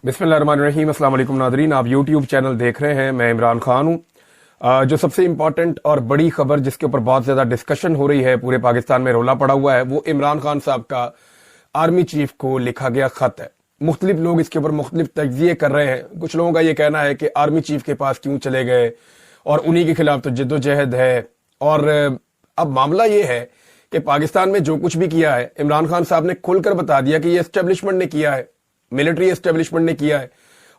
बिस्मिल्लाहिर्रहमानिर्रहीम। अस्सलाम वालेकुम नाज़रीन, आप यूट्यूब चैनल देख रहे हैं। मैं इमरान खान हूँ। जो सबसे इंपॉर्टेंट और बड़ी खबर जिसके ऊपर बहुत ज़्यादा डिस्कशन हो रही है, पूरे पाकिस्तान में रोला पड़ा हुआ है, वो इमरान खान साहब का आर्मी चीफ को लिखा गया खत है। मुख्तलिफ लोग इसके ऊपर मुख्तलिफ तज्जिए कर रहे हैं। कुछ लोगों का ये कहना है कि आर्मी चीफ के पास क्यों चले गए और उन्हीं के खिलाफ तो जिद्दोजहद है। और अब मामला ये है कि पाकिस्तान में जो कुछ भी किया है, इमरान खान साहब ने खुलकर बता दिया कि ये एस्टेब्लिशमेंट ने किया है, मिलिट्री एस्टेब्लिशमेंट ने किया है।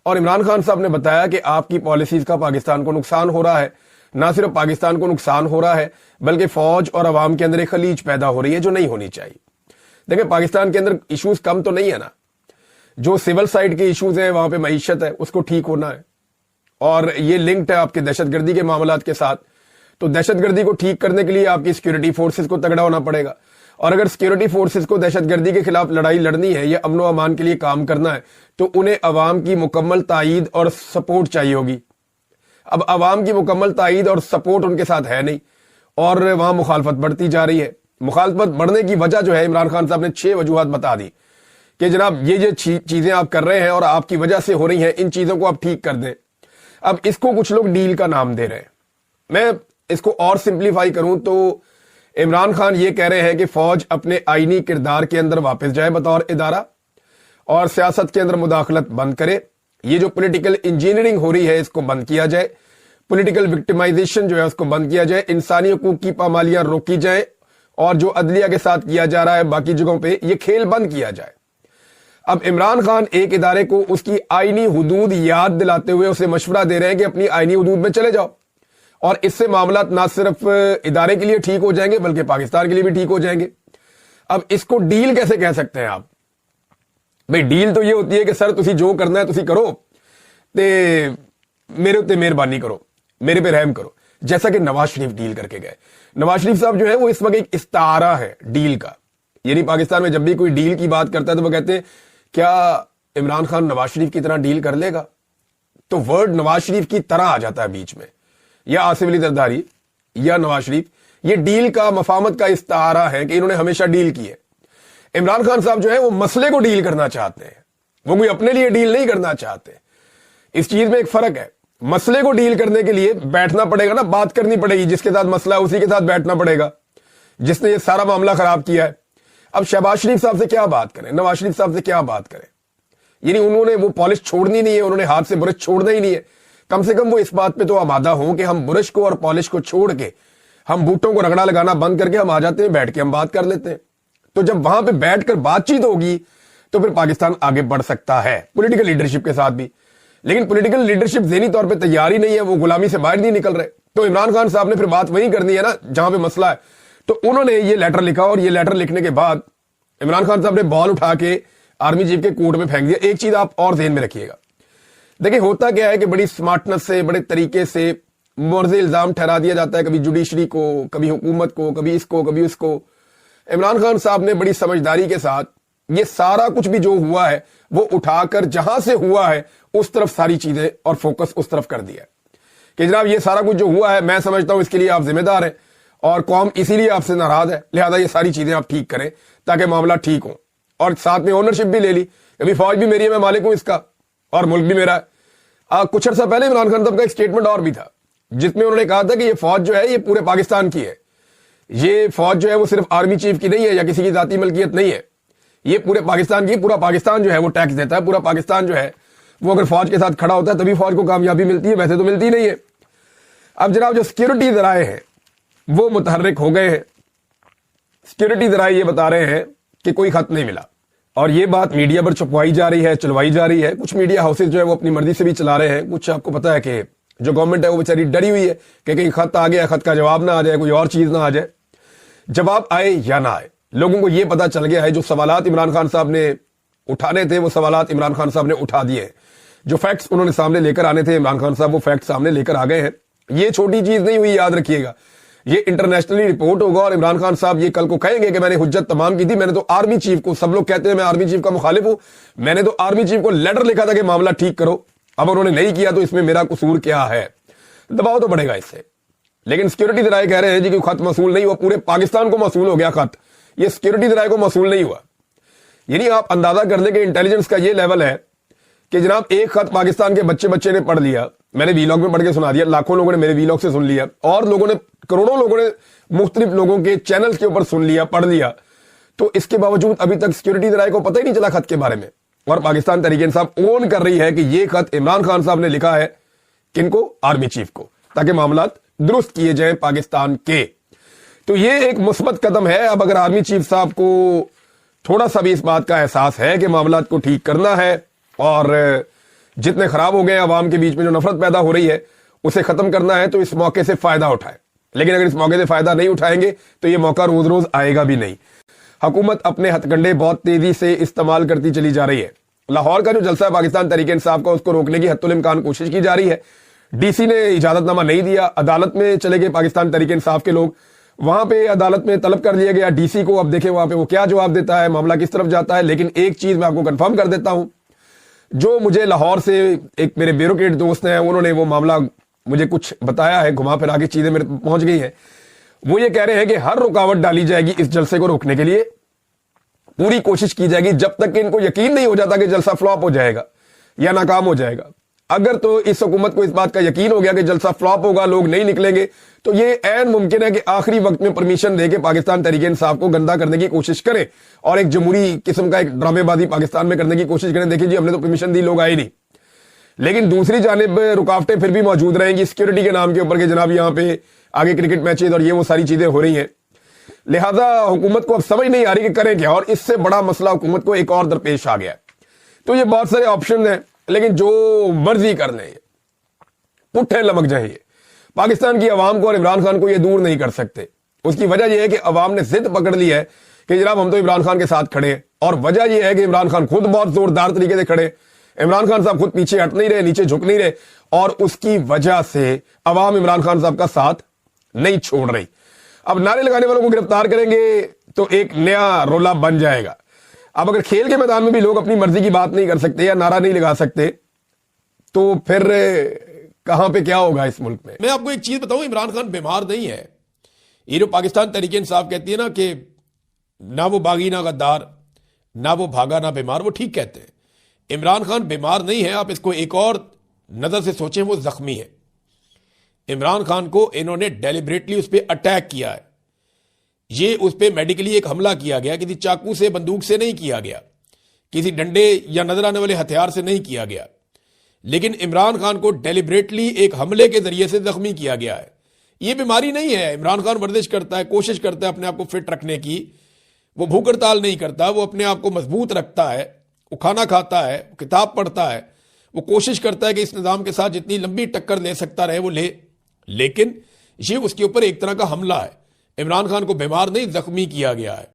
और इमरान खान साहब ने बताया कि आपकी पॉलिसीज का पाकिस्तान को नुकसान हो रहा है। ना सिर्फ पाकिस्तान को नुकसान हो रहा है, बल्कि फौज और अवाम के अंदर एक खलीज पैदा हो रही है जो नहीं होनी चाहिए। देखिए, पाकिस्तान के अंदर इश्यूज कम तो नहीं है ना। जो सिविल साइड के इश्यूज हैं, वहां पे मईशत है, उसको ठीक होना है। और ये लिंक्ड है आपके दहशतगर्दी के मामलात के साथ। तो दहशतगर्दी को ठीक करने के लिए आपकी सिक्योरिटी फोर्सेस को तगड़ा होना पड़ेगा। और अगर सिक्योरिटी फोर्सेस को दहशतगर्दी के खिलाफ लड़ाई लड़नी है या अमन व अमान के लिए काम करना है, तो उन्हें अवाम की मुकम्मल तायीद और सपोर्ट चाहिए होगी। अब अवाम की मुकम्मल तायीद और सपोर्ट उनके साथ है नहीं, और वहां मुखालफत बढ़ती जा रही है। मुखालफत बढ़ने की वजह जो है, इमरान खान साहब ने 6 वजूहात बता दी कि जनाब ये चीजें आप कर रहे हैं और आपकी वजह से हो रही हैं, इन चीजों को आप ठीक कर दें। अब इसको कुछ लोग डील का नाम दे रहे हैं। मैं इसको और सिंप्लीफाई करूं तो इमरान खान ये कह रहे हैं कि फौज अपने आईनी किरदार के अंदर वापस जाए बतौर इदारा, और सियासत के अंदर मुदाखलत बंद करे। ये जो पॉलिटिकल इंजीनियरिंग हो रही है, इसको बंद किया जाए। पॉलिटिकल विक्टिमाइजेशन जो है उसको बंद किया जाए। इंसानी हकूक की पामालियां रोकी जाए, और जो अदलिया के साथ किया जा रहा है बाकी जगहों पे, ये खेल बंद किया जाए। अब इमरान खान एक इदारे को उसकी आईनी हुदूद याद दिलाते हुए उसे मशवरा दे रहे हैं कि अपनी आईनी हुदूद में चले जाओ, और इससे मामला ना सिर्फ इदारे के लिए ठीक हो जाएंगे बल्कि पाकिस्तान के लिए भी ठीक हो जाएंगे। अब इसको डील कैसे कह सकते हैं आप? भाई, डील तो ये होती है कि सर तुसी जो करना है तुसी करो, ते मेरे उत्ते मेहरबानी करो, मेरे पे रहम करो। जैसा कि नवाज शरीफ डील करके गए। नवाज शरीफ साहब जो है वो इस वक्त एक इस्तारा है डील का। यानी पाकिस्तान में जब भी कोई डील की बात करता है तो वो कहते हैं क्या इमरान खान नवाज शरीफ की तरह डील कर लेगा? तो वर्ड नवाज शरीफ की तरह आ जाता है बीच में, या आसिफ अली जरदारी या नवाज शरीफ। ये डील का मफामत का इस्तारा है कि इन्होंने हमेशा डील की है। इमरान खान साहब जो है वो मसले को डील करना चाहते हैं, वो कोई अपने लिए डील नहीं करना चाहते। इस चीज में एक फर्क है। मसले को डील करने के लिए बैठना पड़ेगा ना, बात करनी पड़ेगी। जिसके साथ मसला है उसी के साथ बैठना पड़ेगा, जिसने ये सारा मामला खराब किया है। अब शहबाज शरीफ साहब से क्या बात करें, नवाज शरीफ साहब से क्या बात करें? यानी उन्होंने वो पॉलिश छोड़नी नहीं है, उन्होंने हाथ से बुरश छोड़ना ही नहीं है। कम से कम वो इस बात पे तो आमादा हो कि हम बुरश को और पॉलिश को छोड़ के, हम बूटों को रगड़ा लगाना बंद करके हम आ जाते हैं, बैठ के हम बात कर लेते हैं। तो जब वहां पे बैठकर बातचीत होगी तो फिर पाकिस्तान आगे बढ़ सकता है, पॉलिटिकल लीडरशिप के साथ भी। लेकिन पॉलिटिकल लीडरशिप ज़हनी तौर पे तैयार ही नहीं है, वो गुलामी से बाहर नहीं निकल रहे। तो इमरान खान साहब ने फिर बात वही करनी है ना जहां पे मसला है। तो उन्होंने ये लेटर लिखा, और ये लेटर लिखने के बाद इमरान खान साहब ने बॉल उठा के आर्मी चीफ के कोर्ट में फेंक दिया। एक चीज आप और ध्यान में रखिएगा, देखिए होता क्या है कि बड़ी स्मार्टनेस से, बड़े तरीके से मुर्ज़े इल्जाम ठहरा दिया जाता है, कभी जुडिशरी को, कभी हुकूमत को, कभी इसको, कभी उसको। इमरान खान साहब ने बड़ी समझदारी के साथ ये सारा कुछ भी जो हुआ है वो उठाकर जहां से हुआ है उस तरफ सारी चीजें और फोकस उस तरफ कर दिया कि जनाब ये सारा कुछ जो हुआ है, मैं समझता हूं इसके लिए आप जिम्मेदार हैं और कौम इसीलिए आपसे नाराज है, लिहाजा ये सारी चीजें आप ठीक करें ताकि मामला ठीक हो। और साथ में ओनरशिप भी ले ली, अभी फौज भी मेरी है, मैं मालिक हूं इसका, और मुल्क भी मेरा है। कुछ अर्सा पहले इमरान खान साहब का एक स्टेटमेंट और भी था जिसमें उन्होंने कहा था कि ये फौज जो है ये पूरे पाकिस्तान की है। ये फौज जो है वो सिर्फ आर्मी चीफ की नहीं है या किसी की जाती मलकियत नहीं है, ये पूरे पाकिस्तान की। पूरा पाकिस्तान जो है वो टैक्स देता है, पूरा पाकिस्तान जो है वो अगर फौज के साथ खड़ा होता है तभी फौज को कामयाबी मिलती है, वैसे तो मिलती नहीं है। अब जनाब जो सिक्योरिटी जराए हैं वो मुतहर्रिक हो गए हैं। सिक्योरिटी जराए ये बता रहे हैं कि कोई खत नहीं मिला, और ये बात मीडिया पर छुपवाई जा रही है, चलवाई जा रही है। कुछ मीडिया हाउसेज जो है वो अपनी मर्जी से भी चला रहे हैं। कुछ आपको पता है कि जो गवर्नमेंट है वो बेचारी डरी हुई है कि कहीं खत आ गया, खत का जवाब ना आ जाए, कोई और चीज ना आ जाए। जवाब आए या ना आए, लोगों को यह पता चल गया है जो सवालात इमरान खान साहब ने उठाने थे वो सवालात इमरान खान साहब ने उठा दिए। जो फैक्ट्स उन्होंने सामने लेकर आने थे इमरान खान साहब वो फैक्ट सामने लेकर आ गए हैं। ये छोटी चीज नहीं हुई, याद रखिएगा, ये इंटरनेशनली रिपोर्ट होगा। और इमरान खान साहब ये कल को कहेंगे कि मैंने हुज्जत तमाम की थी, मैंने तो आर्मी चीफ को, सब लोग कहते हैं मैं आर्मी चीफ का मुखालिफ हूं, मैंने तो आर्मी चीफ को लेटर लिखा था कि मामला ठीक करो। अब उन्होंने नहीं किया तो इसमें मेरा कसूर क्या है? दबाव तो बढ़ेगा इससे। लेकिन सिक्योरिटी जराए कह रहे हैं जी कि खत मसूल नहीं हुआ, पूरे पाकिस्तान को मसूल हो गया खत, ये सिक्योरिटी जराए को मसूल नहीं हुआ। यानी आप अंदाजा कर लें कि इंटेलिजेंस का ये लेवल है کہ جناب ایک خط پاکستان کے بچے نے پڑھ لیا, میں نے ویلاگ میں پڑھ کے سنا دیا, لاکھوں لوگوں نے میرے ویلاگ سے سن لیا, اور لوگوں نے, کروڑوں لوگوں نے مختلف لوگوں کے چینل کے اوپر سن لیا, پڑھ لیا, تو اس کے باوجود ابھی تک سیکورٹی ذرائع کو پتہ ہی نہیں چلا خط کے بارے میں. اور پاکستان تحریک انصاف اون کر رہی ہے کہ یہ خط عمران خان صاحب نے لکھا ہے, کن کو؟ آرمی چیف کو, تاکہ معاملات درست کیے جائیں پاکستان کے. تو یہ ایک مثبت قدم ہے. اب اگر آرمی چیف صاحب کو تھوڑا سا بھی اس بات کا احساس ہے کہ معاملات کو ٹھیک کرنا ہے اور جتنے خراب ہو گئے عوام کے بیچ میں جو نفرت پیدا ہو رہی ہے اسے ختم کرنا ہے, تو اس موقع سے فائدہ اٹھائیں. لیکن اگر اس موقع سے فائدہ نہیں اٹھائیں گے تو یہ موقع روز روز آئے گا بھی نہیں. حکومت اپنے ہتھ کنڈے بہت تیزی سے استعمال کرتی چلی جا رہی ہے. لاہور کا جو جلسہ ہے پاکستان تحریک انصاف کا, اس کو روکنے کی حتی الامکان کوشش کی جا رہی ہے. ڈی سی نے اجازت نامہ نہیں دیا, عدالت میں چلے گئے پاکستان تحریک انصاف کے لوگ, وہاں پہ عدالت میں طلب کر لیا گیا ڈی سی کو. اب دیکھیں وہاں پہ وہ کیا جواب دیتا ہے, معاملہ کس طرف جاتا ہے. لیکن ایک چیز میں آپ کو کنفرم کر دیتا ہوں, جو مجھے لاہور سے ایک میرے بیوروکریٹ دوست ہیں, انہوں نے وہ معاملہ مجھے کچھ بتایا ہے, گھما پھرا کے چیزیں میرے پہنچ گئی ہیں. وہ یہ کہہ رہے ہیں کہ ہر رکاوٹ ڈالی جائے گی اس جلسے کو روکنے کے لیے, پوری کوشش کی جائے گی جب تک کہ ان کو یقین نہیں ہو جاتا کہ جلسہ فلاپ ہو جائے گا یا ناکام ہو جائے گا. اگر تو اس حکومت کو اس بات کا یقین ہو گیا کہ جلسہ فلاپ ہوگا, لوگ نہیں نکلیں گے, تو یہ عین ممکن ہے کہ آخری وقت میں پرمیشن دے کے پاکستان تحریک انصاف کو گندا کرنے کی کوشش کریں اور ایک جمہوری قسم کا ایک ڈرامے بازی پاکستان میں کرنے کی کوشش کریں. دیکھیں جی, ہم نے تو پرمیشن دی, لوگ آئے نہیں. لیکن دوسری جانب رکاوٹیں پھر بھی موجود رہیں گی سیکورٹی کے نام کے اوپر کہ جناب یہاں پہ آگے کرکٹ میچز اور یہ وہ ساری چیزیں ہو رہی ہیں. لہذا حکومت کو اب سمجھ نہیں آ رہی کہ کریں کیا, اور اس سے بڑا مسئلہ حکومت کو ایک اور درپیش آ گیا. تو یہ بہت سارے آپشن ہیں, لیکن جو مرضی کر لیں, پٹھے لمک جائیں, یہ پاکستان کی عوام کو اور عمران خان کو یہ دور نہیں کر سکتے. اس کی وجہ یہ ہے کہ عوام نے ضد پکڑ لی ہے کہ جناب ہم تو عمران خان کے ساتھ کھڑے ہیں, اور وجہ یہ ہے کہ عمران خان خود بہت زوردار طریقے سے کھڑے. عمران خان صاحب خود پیچھے ہٹ نہیں رہے, نیچے جھک نہیں رہے, اور اس کی وجہ سے عوام عمران خان صاحب کا ساتھ نہیں چھوڑ رہی. اب نعرے لگانے والوں کو گرفتار کریں گے تو ایک نیا رولا بن جائے گا. اب اگر کھیل کے میدان میں بھی لوگ اپنی مرضی کی بات نہیں کر سکتے یا نعرہ نہیں لگا سکتے, تو پھر کہاں پہ کیا ہوگا اس ملک میں. میں آپ کو ایک چیز بتاؤں, عمران خان بیمار نہیں ہے. یہ جو پاکستان تحریک انصاف کہتی ہے نا کہ نہ وہ باغی نہ غدار, نہ وہ بھاگا نہ بیمار, وہ ٹھیک کہتے ہیں. عمران خان بیمار نہیں ہے. آپ اس کو ایک اور نظر سے سوچیں, وہ زخمی ہے. عمران خان کو انہوں نے ڈیلیبریٹلی اس پہ اٹیک کیا ہے. یہ اس پہ میڈیکلی ایک حملہ کیا گیا, کسی چاقو سے, بندوق سے نہیں کیا گیا, کسی ڈنڈے یا نظر آنے والے ہتھیار سے نہیں کیا گیا. لیکن عمران خان کو ڈیلیبریٹلی ایک حملے کے ذریعے سے زخمی کیا گیا ہے. یہ بیماری نہیں ہے. عمران خان ورزش کرتا ہے, کوشش کرتا ہے اپنے آپ کو فٹ رکھنے کی. وہ بھوک ہڑتال نہیں کرتا, وہ اپنے آپ کو مضبوط رکھتا ہے, وہ کھانا کھاتا ہے, وہ کتاب پڑھتا ہے, وہ کوشش کرتا ہے کہ اس نظام کے ساتھ جتنی لمبی ٹکر لے سکتا رہے وہ لے. لیکن یہ اس کے اوپر ایک طرح کا حملہ ہے. عمران خان کو بیمار نہیں, زخمی کیا گیا ہے.